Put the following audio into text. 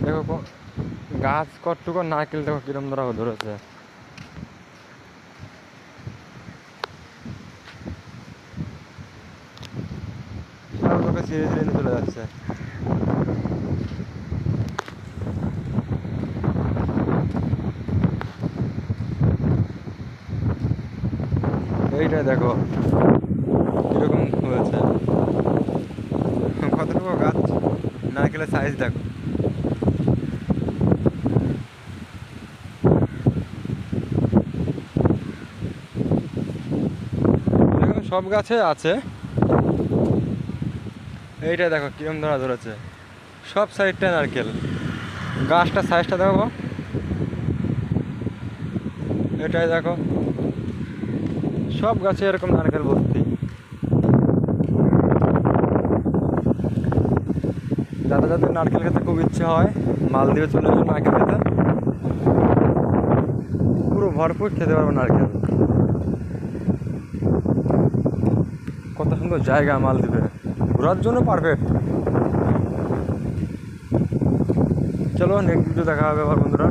দেখো গাছ কতটুকু নারকেল দেখো কিরম ধরা ধরেছে। তোকে ছিঁড়ে ছিঁড়ে নিয়ে চলে যাচ্ছে। এইটা দেখো কিরকম হয়েছে, কতটুকু গাছ নারকেলের সাইজ দেখো। এরকম সব গাছে আছে। এইটা দেখো কিরম ধরা ধরেছে, সব সাইডটা নারকেল। গাছটার সাইজটা দেখো, এটাই দেখো সব গাছে এরকম নারকেল ভর্তি। যাদের যাদের নারকেল খেতে খুব ইচ্ছে হয় মালদ্বীপে চলে আসবে নারকেল খেতে, পুরো ভরপুর খেতে পারবে নারকেল। কত সুন্দর জায়গা মালদ্বীপে, ঘোরার জন্য পারফেক্ট। চলো নেক্সট ভিডিও দেখা হবে আবার বন্ধুরা।